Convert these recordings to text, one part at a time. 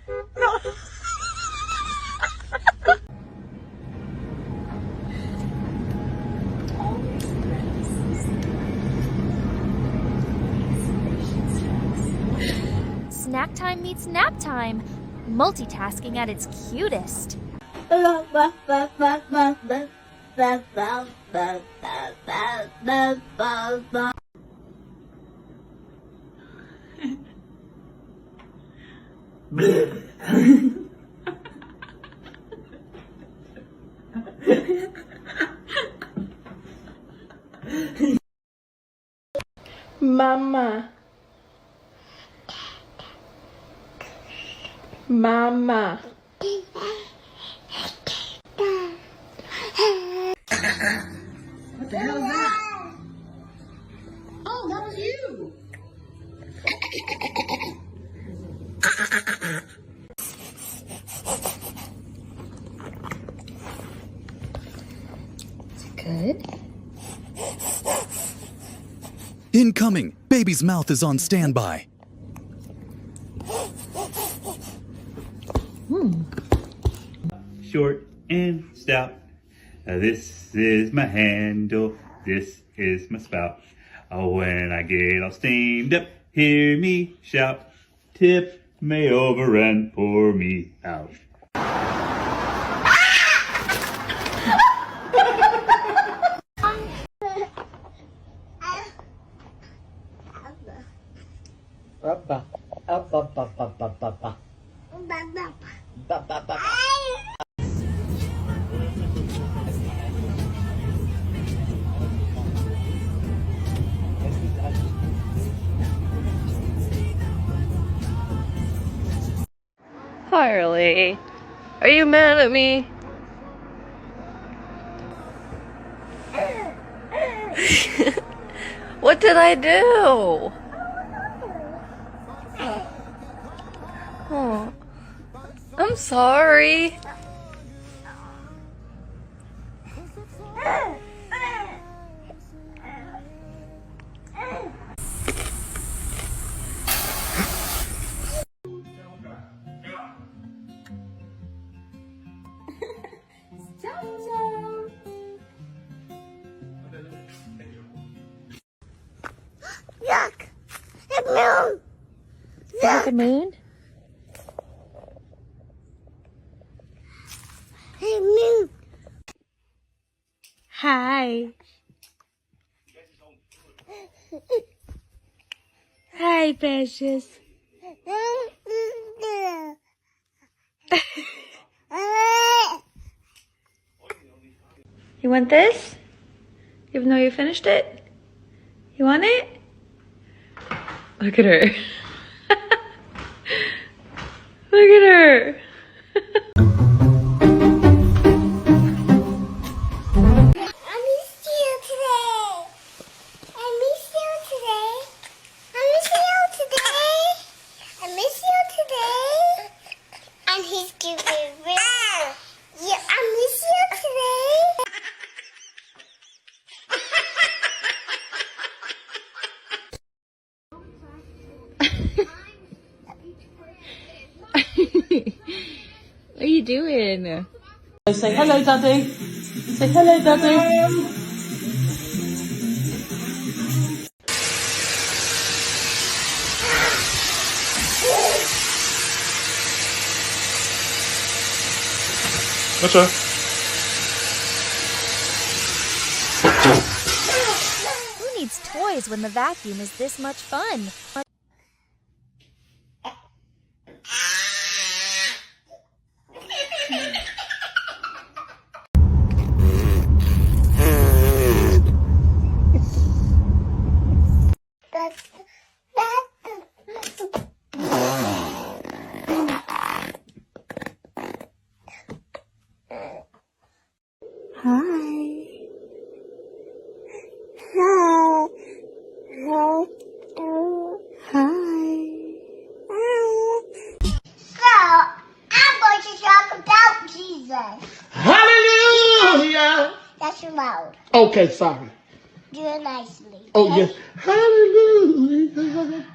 No. Snack time meets nap time. Multitasking at its cutest. Mama. Mama. What the hell is that? Oh, that was you. Is it good? Incoming! Baby's mouth is on standby. Short and stout. This is my handle. This is my spout. Oh, when I get all steamed up, hear me shout. Tip me over and pour me out. Harley, are you mad at me? What did I do? Oh, I'm sorry. Yuck! The moon! Is it the moon? Hey, moon! Hi. Hi, precious. You want this? Even though you finished it? You want it? Look at her. Look at her. What are you doing? Say hello, Daddy. Say hello, Daddy. Gotcha. Who needs toys when the vacuum is this much fun? Hallelujah! That's loud. Okay, sorry. Do it nicely. Oh, yes. Hallelujah.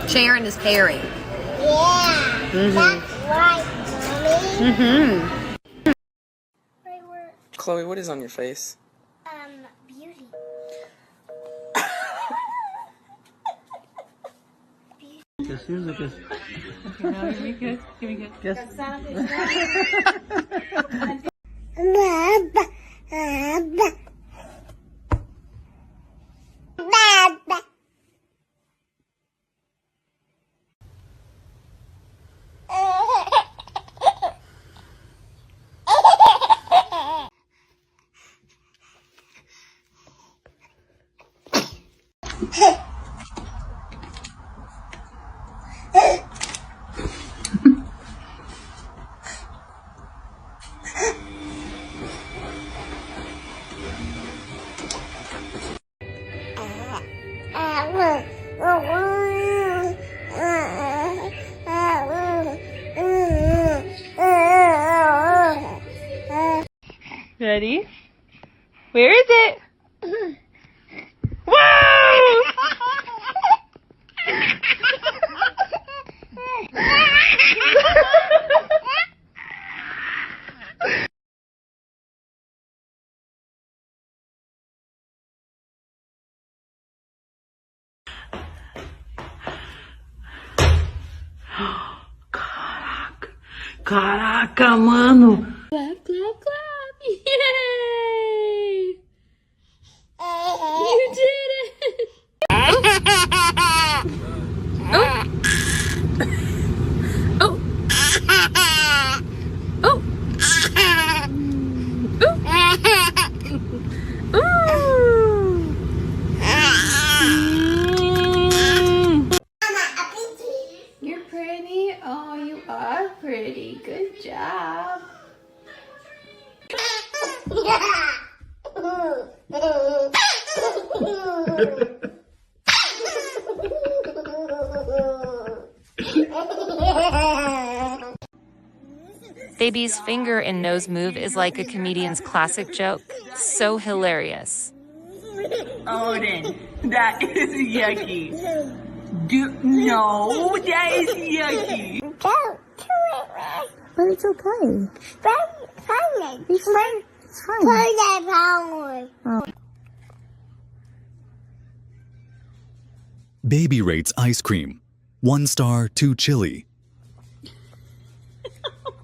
Sharon is Perry. Yeah. That's right, Mommy. Right where, Chloe, what is on your face? beauty. Ready? Where is it? Whoa! Caraca, mano. Clap, clap, clap. Yay! You did it! You're pretty. Oh, you are pretty. Good job. Baby's finger and nose move is like a comedian's classic joke. So hilarious. Odin, that is yucky. No, that is yucky. But it's okay. It's fine. It's fine. Baby rates ice cream. 1 star, too chilly.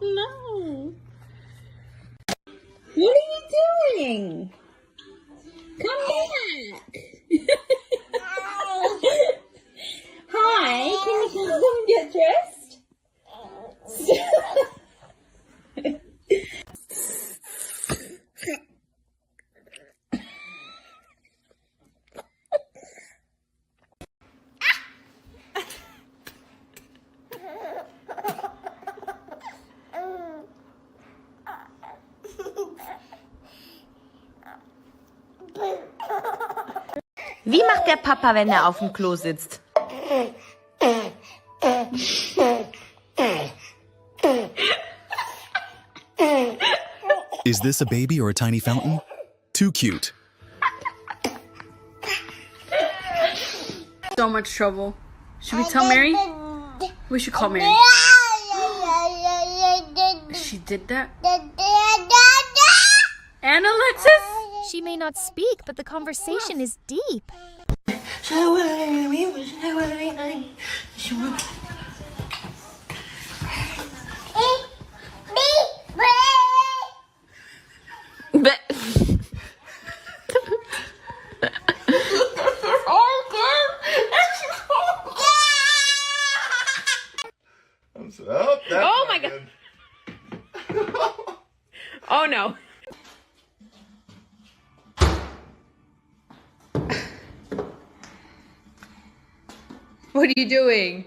No. What are you doing? Come back. Hi, can you come and get dressed? Wie macht der Papa, wenn er auf dem Klo sitzt? Is this a baby or a tiny fountain? Too cute. So much trouble. Should we tell Mary? We should call Mary. She did that? And Alexis? She may not speak, but the conversation is deep. Oh my god. Oh no. What are you doing?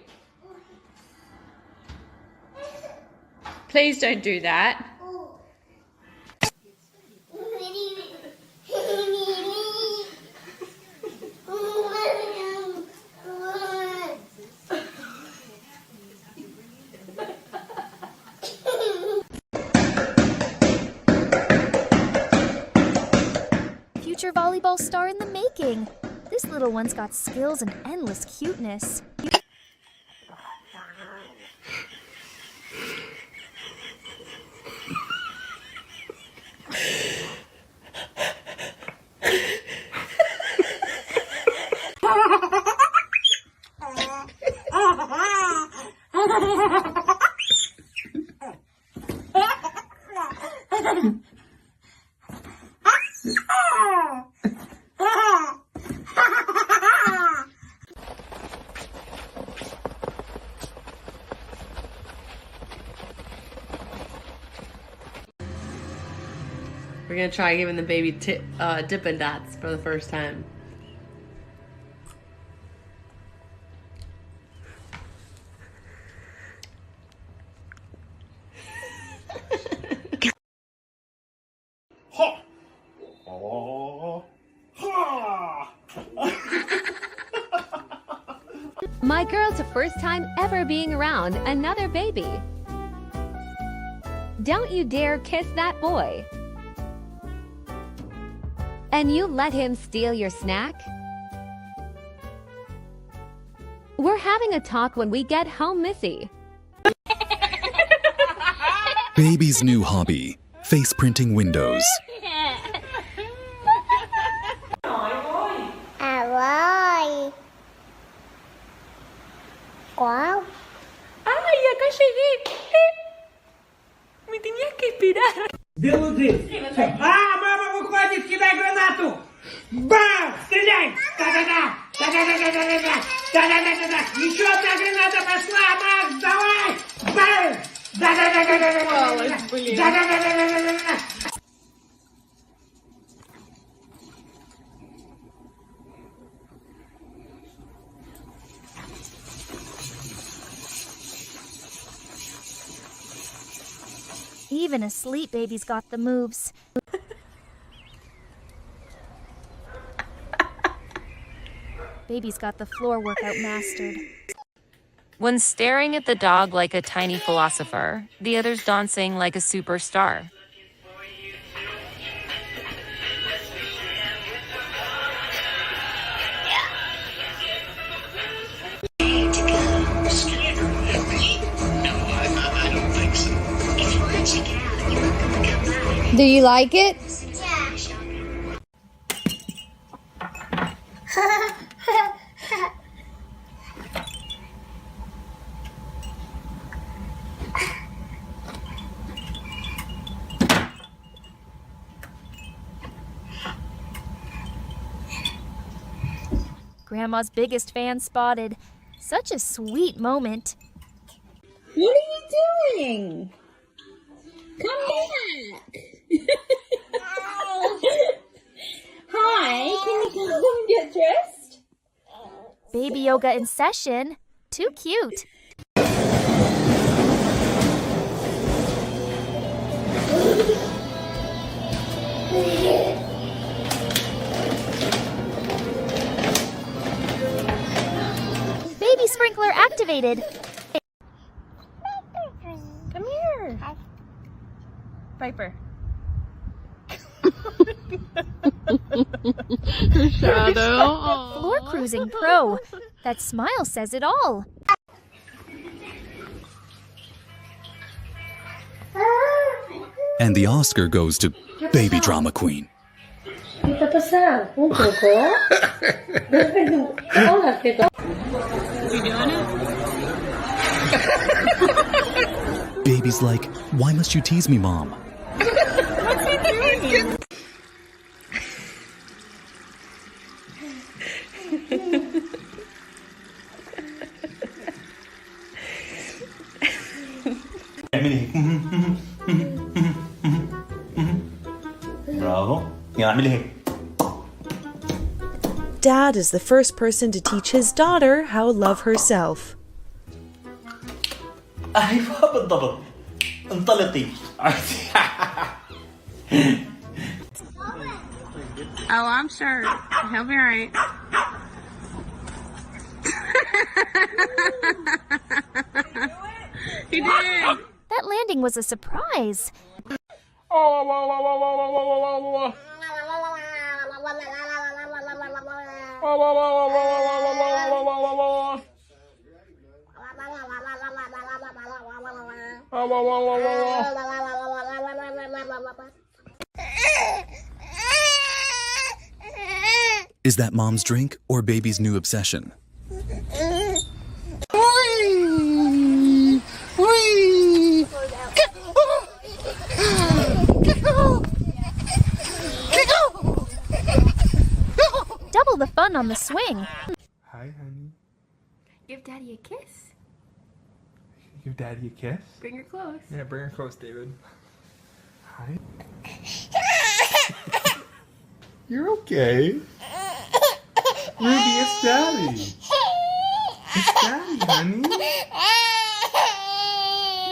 Please don't do that. Future volleyball star in the making. This little one's got skills and endless cuteness. We're gonna try giving the baby Dippin' Dots for the first time. My girl's first time ever being around another baby. Don't you dare kiss that boy. And you let him steal your snack? We're having a talk when we get home, Missy. Baby's new hobby, face printing windows. Aroy. Wow. ¡Ay, acá llegué! Me tenías que esperar. Мама выходит, кидай гранату! Бам! Стреляй! Да-да-да! Да-да-да-да-да-да! Да-да-да-да-да! Еще одна граната пошла, Макс, давай! Бам! Да-да-да-да-да-да! Да-да-да-да-да-да-да! Even asleep, baby's got the moves. Baby's got the floor workout mastered. One staring at the dog like a tiny philosopher, the other's dancing like a superstar. Do you like it? Grandma's biggest fan spotted. Such a sweet moment. What are you doing? Come back. Hi, can you come and get dressed? Baby yoga in session. Too cute. Baby sprinkler activated. Come here. Piper. Floor cruising pro. That smile says it all. And the Oscar goes to Baby Drama Queen. ¿Qué te ha pasado? ¿Un poco? Hola, ¿qué tal? You doing it? Baby's like, why must you tease me, Mom? برافو يلا اعملي هيك. Dad is the first person to teach his daughter how to love herself. ايوه بالضبط انطلقي. Oh, I'm sure. He'll be right. He did. That landing was a surprise. Is that Mom's drink or Baby's new obsession? on the swing. Hi, honey. Give Daddy a kiss. Give Daddy a kiss. Bring her close. Yeah, bring her close, David. Hi. You're okay. Ruby, it's Daddy. It's Daddy, honey.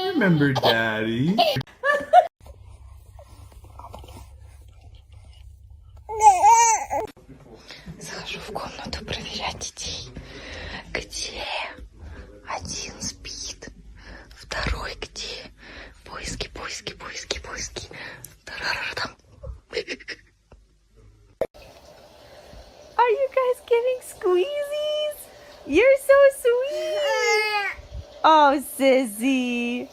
You remember Daddy. Захожу в комнату проверять детей. Где? Один спит. Второй где? Поиски, поиски, поиски, поиски. Тарарарам. Are you guys getting squeezies? You're so sweet. Oh, sissy.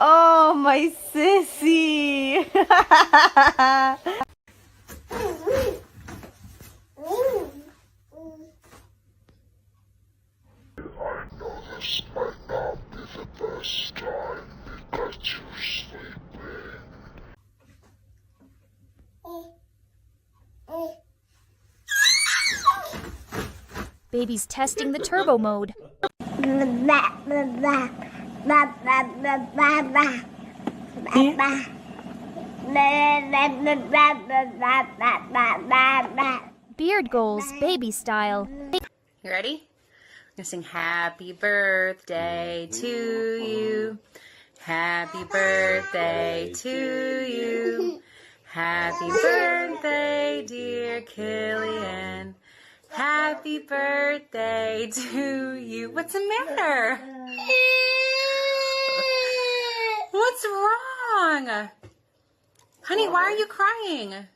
Oh, my sissy. Baby's testing the turbo mode. Beard goals, baby style. You ready? I'm gonna sing happy birthday to you. Happy birthday to you. Happy birthday, dear Killian. Happy birthday to you. What's the matter? What's wrong? Honey, why are you crying?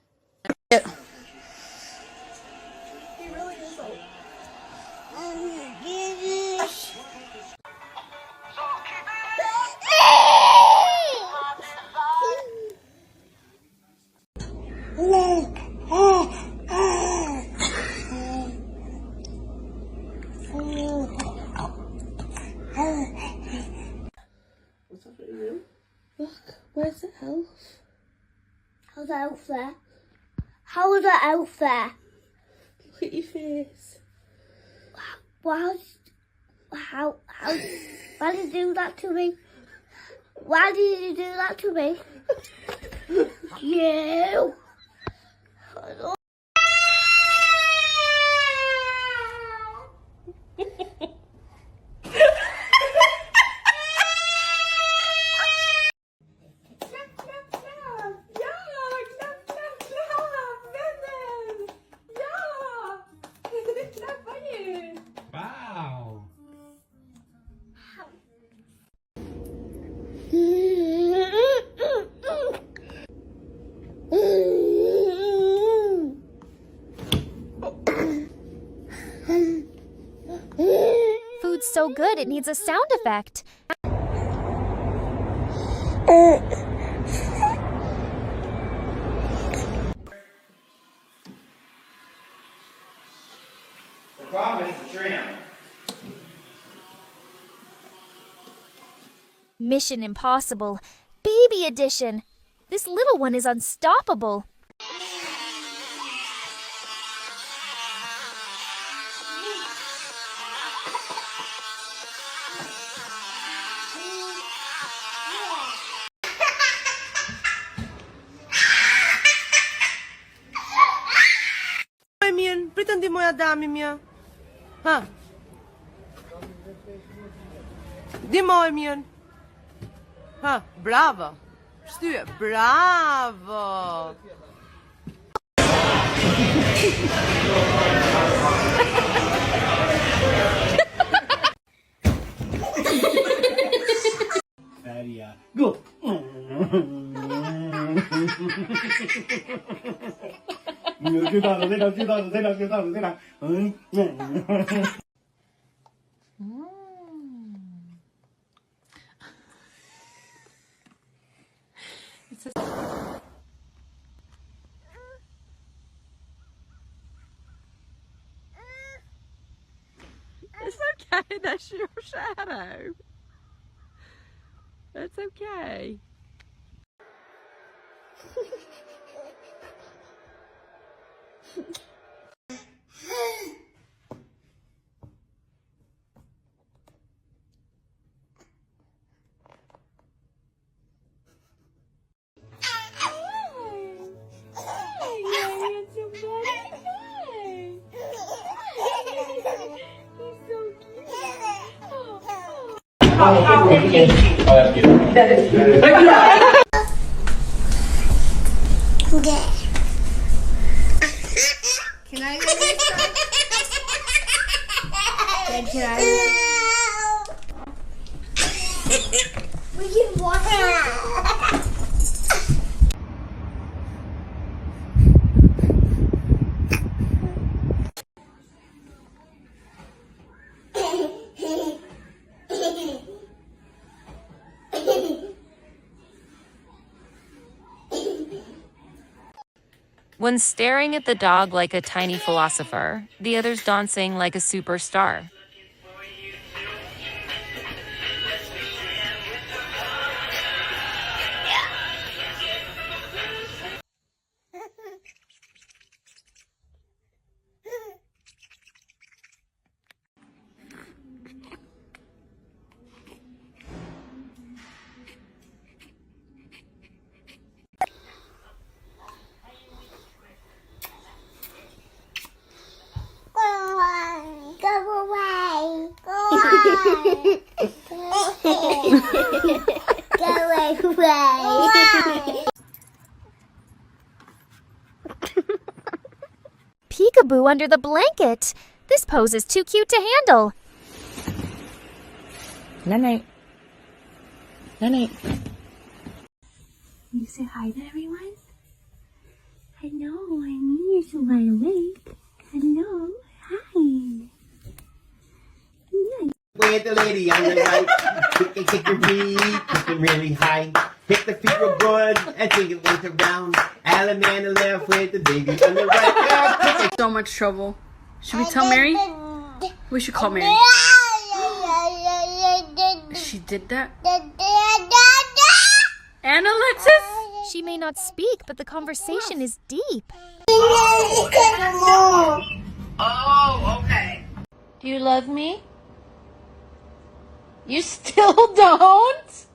Look, where's the elf? How's the elf there? How is the elf there? Look at your face. Why did you do that to me? Why did you do that to me? You! Wow. Food's so good it needs a sound effect. The problem is the trim. Mission Impossible. Baby edition. This little one is unstoppable. Mian, brighten di moja dami mia. Ha? Di moj Mian. Ha, bravo. Stu, bravo. Fatty, go. It's okay, that's your shadow. That's okay. Can I go this side? Then can I? We can watch it. One staring at the dog like a tiny philosopher, the other's dancing like a superstar. Go away. Peekaboo under the blanket. This pose is too cute to handle. Night-night. Night-night. You say hi to everyone? Hello, I knew you're so wide awake. Hello, hi. With the lady on the right, kick your feet, kick them really high. Hit the feet real good and take it once around. Alan man on the left with the baby on the right. So much trouble. Should we tell Mary? We should call Mary. She did that? And Alexis? She may not speak, but the conversation is deep. Oh, okay. Do you love me? You still don't?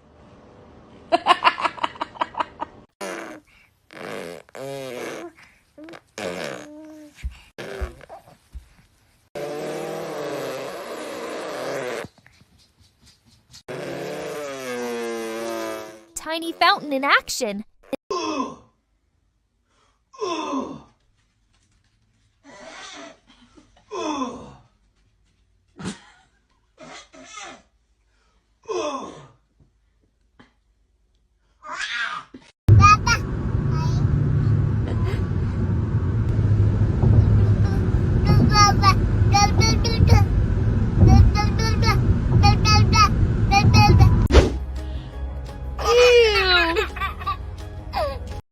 Tiny fountain in action.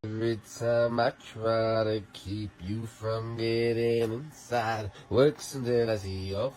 Every time I try to keep you from getting inside, works until I see your